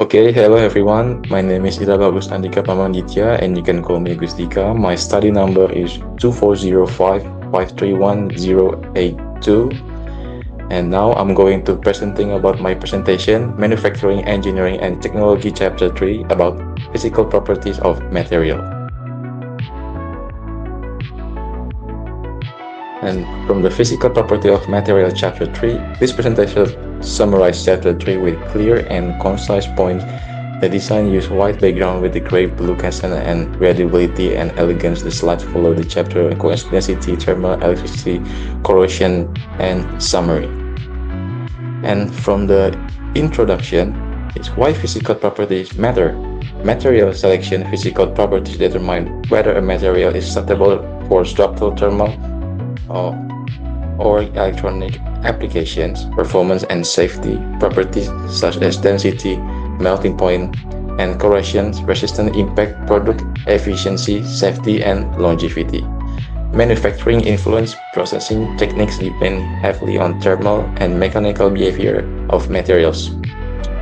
Okay, hello everyone. My name is Bagus Andhika Pramandhitya and you can call me Gustika. My study number is 2405531082. And now I'm going to presenting about my presentation, Manufacturing, Engineering and Technology Chapter 3 about physical properties of material. And from the physical property of material chapter 3, this presentation summarizes chapter 3 with clear and concise points. The design used white background with the gray blue accent and readability and elegance. The slides follow the chapter density, thermal, electricity, corrosion, and summary. And from the introduction, it's why physical properties matter. Material selection physical properties determine whether a material is suitable for structural, thermal, or electronic applications. Performance and safety properties such as density, melting point, and corrosion resistance impact product efficiency, safety, and longevity. Manufacturing influence processing techniques depend heavily on thermal and mechanical behavior of materials.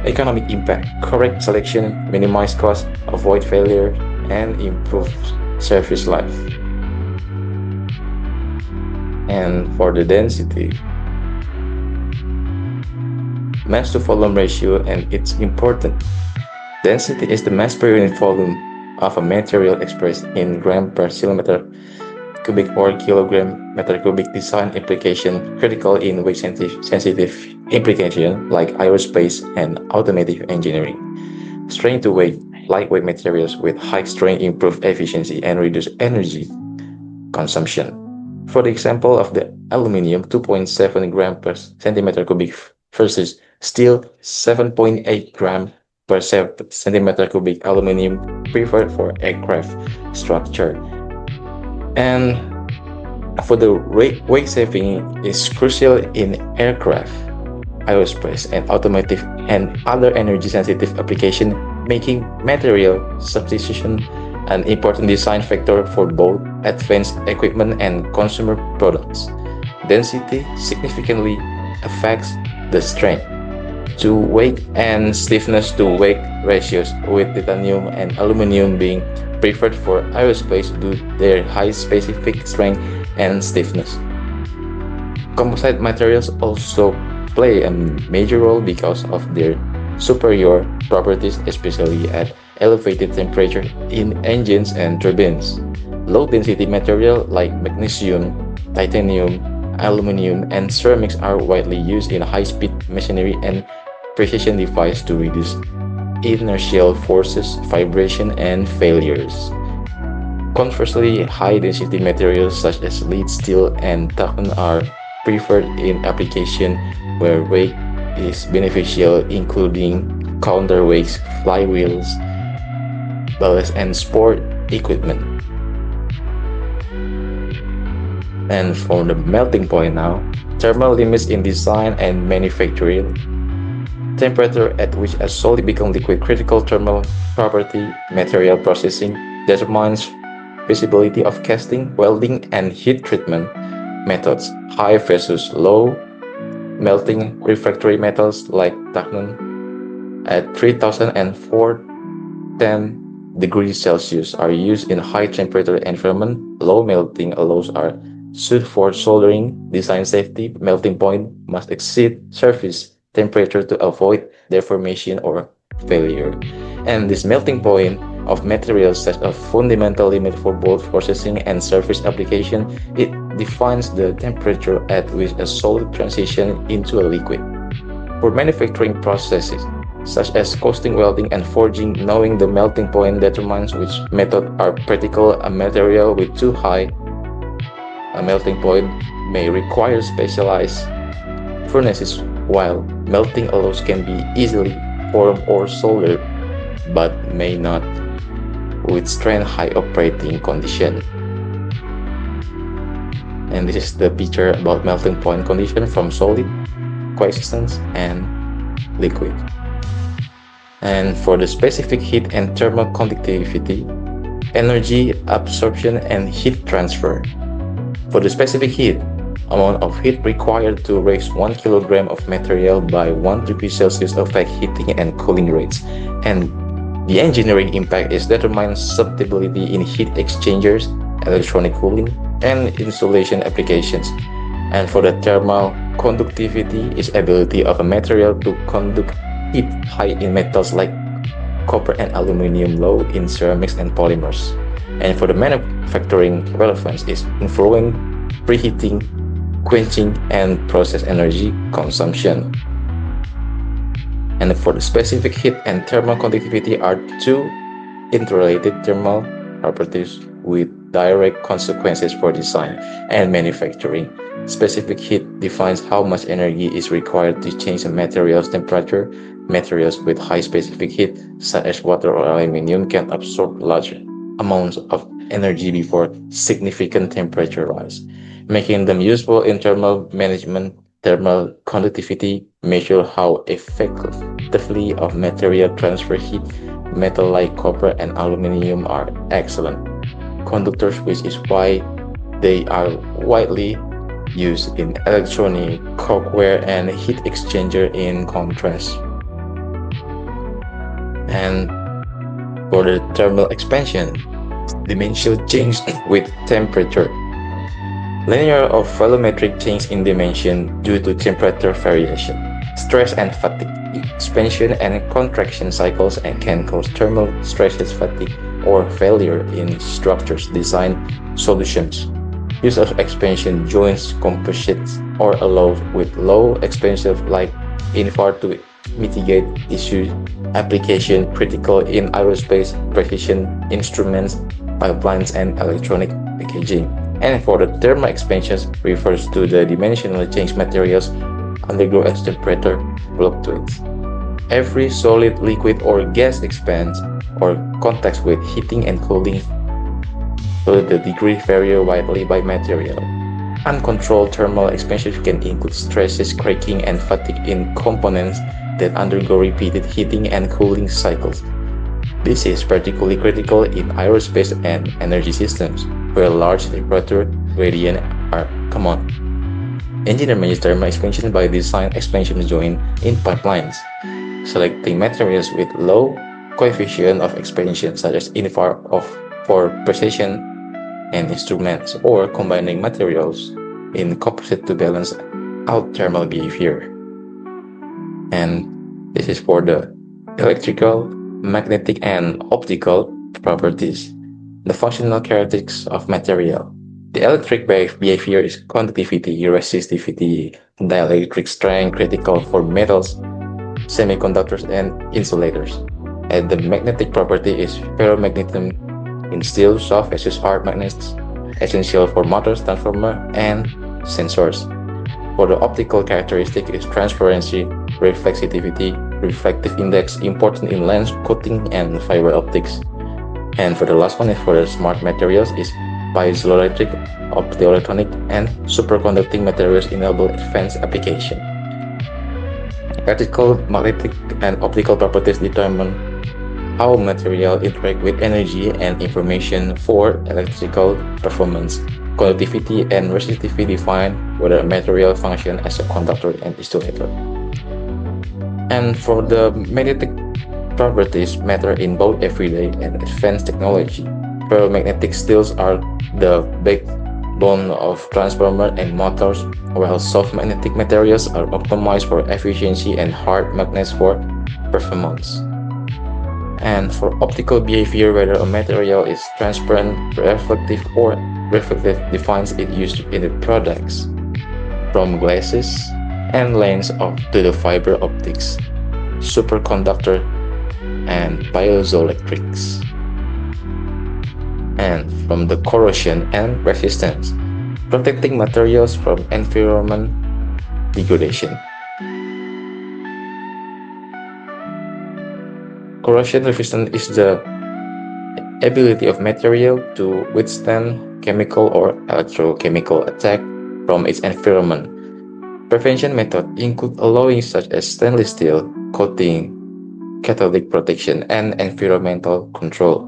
Economic impact, correct selection, minimize cost, avoid failure, and improve service life. And for the density, mass to volume ratio, and it's important. Density is the mass per unit volume of a material expressed in gram per centimeter cubic or kilogram meter cubic. Design application critical in weight sensitive application like aerospace and automotive engineering. Strain to weight, lightweight materials with high strain improve efficiency and reduce energy consumption. For the example of the aluminum, 2.7 gram per centimeter cubic versus steel, 7.8 gram per centimeter cubic. Aluminum preferred for aircraft structure. And for the weight saving is crucial in aircraft, aerospace, and automotive and other energy sensitive application, making material substitution an important design factor for both advanced equipment and consumer products. Density significantly affects the strength to weight and stiffness to weight ratios, with titanium and aluminum being preferred for aerospace due to their high specific strength and stiffness. Composite materials also play a major role because of their superior properties, especially at elevated temperature in engines and turbines. Low density material like magnesium, titanium, aluminum, and ceramics are widely used in high-speed machinery and precision devices to reduce inertial forces, vibration, and failures. Conversely, high-density materials such as lead, steel, and tungsten are preferred in application where weight is beneficial, including counterweights, flywheels, ballast, and sport equipment. And for the melting point now, thermal limits in design and manufacturing. Temperature at which a solid becomes liquid, critical thermal property. Material processing determines feasibility of casting, welding, and heat treatment methods. High versus low melting refractory metals like tungsten at 3000 and 410 degrees Celsius are used in high temperature environment. Low melting allows are suited for soldering. Design safety, melting point must exceed surface temperature to avoid deformation or failure. And this melting point of materials sets a fundamental limit for both processing and surface application. It defines the temperature at which a solid transitions into a liquid. For manufacturing processes such as casting, welding, and forging, knowing the melting point determines which methods are practical. A material with too high a melting point may require specialized furnaces, while melting alloys can be easily formed or soldered, but may not withstand high operating condition. And this is the picture about melting point condition from solid, coexistence, and liquid. And for the specific heat and thermal conductivity, energy absorption and heat transfer. For the specific heat, amount of heat required to raise 1 kilogram of material by 1 degree Celsius affect heating and cooling rates. And the engineering impact is determined substitutability in heat exchangers, electronic cooling, and insulation applications. And for the thermal conductivity is ability of a material to conduct heat high in metals like copper and aluminum, low in ceramics and polymers. And for the manufacturing relevance is influencing preheating, quenching, and process energy consumption. And for the specific heat and thermal conductivity are two interrelated thermal properties with direct consequences for design and manufacturing. Specific heat defines how much energy is required to change a material's temperature. Materials with high specific heat, such as water or aluminum, can absorb large amounts of energy before significant temperature rise, making them useful in thermal management. Thermal conductivity measure how effectively of material transfer heat. Metal like copper and aluminum are excellent conductors, which is why they are widely used in electronic, cookware, and heat exchanger in contrast. And for the thermal expansion, dimensional change with temperature. Linear or volumetric change in dimension due to temperature variation. Stress and fatigue, expansion and contraction cycles and can cause thermal stresses, fatigue, or failure in structures design solutions. Use of expansion joints, composites, or alloy with low expansion like infar to mitigate issue. Application critical in aerospace, precision instruments, pipelines, and electronic packaging. And for the thermal expansions refers to the dimensional change materials undergo as temperature fluctuates. Every solid, liquid, or gas expands or contacts with heating and cooling, so the degree vary widely by material. Uncontrolled thermal expansion can include stresses, cracking, and fatigue in components that undergo repeated heating and cooling cycles. This is particularly critical in aerospace and energy systems, where large temperature gradients are common. Engineers manage thermal expansion by design expansion joint in pipelines, selecting materials with low coefficient of expansion, such as infar for precision and instruments, or combining materials in composite to balance out thermal behavior. And this is for the electrical, magnetic, and optical properties. The functional characteristics of material. The electric behavior is conductivity, resistivity, dielectric strength critical for metals, semiconductors, and insulators. And the magnetic property is ferromagnetism in steel, soft as hard magnets, essential for motors, transformer, and sensors. For the optical characteristic is transparency, reflectivity, reflective index, important in lens coating and fiber optics. And for the last one is for the smart materials is piezoelectric, optoelectronic, and superconducting materials enable advanced application. Electrical, magnetic, and optical properties determine how material interact with energy and information. For electrical performance. Conductivity and resistivity define whether a material function as a conductor and insulator. And for the magnetic properties matter in both everyday and advanced technology. Ferromagnetic steels are the backbone of transformers and motors, while soft magnetic materials are optimized for efficiency and hard magnets for performance. And for optical behavior, whether a material is transparent, reflective, or reflective defines its use in the products, from glasses and lens to the fiber optics, superconductor, and piezoelectrics. And from the corrosion and resistance, protecting materials from environment degradation. Corrosion resistance is the ability of material to withstand chemical or electrochemical attack from its environment. Prevention methods include alloying such as stainless steel, coating, catalytic protection, and environmental control.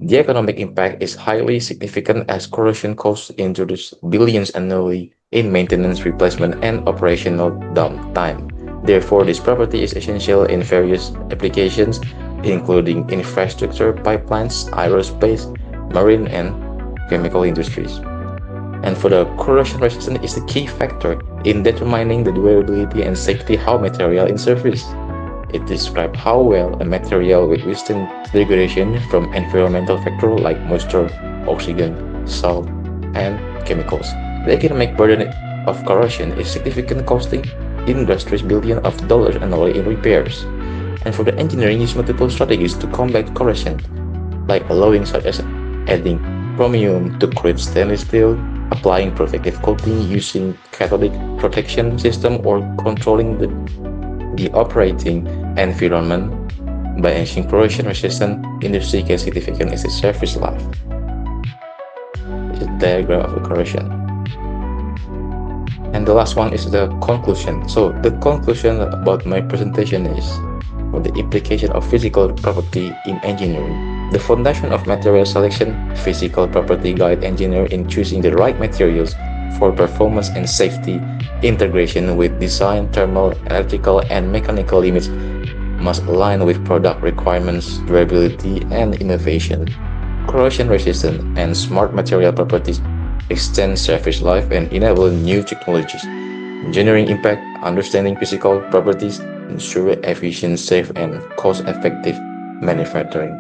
The economic impact is highly significant as corrosion costs introduce billions annually in maintenance, replacement, and operational downtime. Therefore, this property is essential in various applications, including infrastructure, pipelines, aerospace, marine, and chemical industries. And for the corrosion resistance is the key factor in determining the durability and safety of material in service. It describes how well a material will withstand degradation from environmental factors like moisture, oxygen, salt, and chemicals. The economic burden of corrosion is significant, costing industries billions of dollars annually in repairs. And for the engineering, use multiple strategies to combat corrosion, like alloying such as adding chromium to create stainless steel, applying protective coating using cathodic protection system, or controlling the operating environment by ensuring corrosion resistant industry can significantly its service life. This is a diagram of the corrosion. And the last one is the conclusion. So the conclusion about my presentation is the implication of physical property in engineering. The foundation of material selection, physical property guide engineer in choosing the right materials for performance and safety. Integration with design, thermal, electrical, and mechanical limits must align with product requirements, durability, and innovation. Corrosion resistant and smart material properties extend service life and enable new technologies. Engineering impact, understanding physical properties, ensure efficient, safe, and cost-effective manufacturing.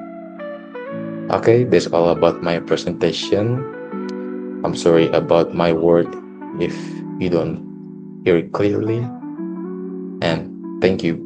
Okay, that's all about my presentation. I'm sorry about my word if you don't hear it clearly. And thank you.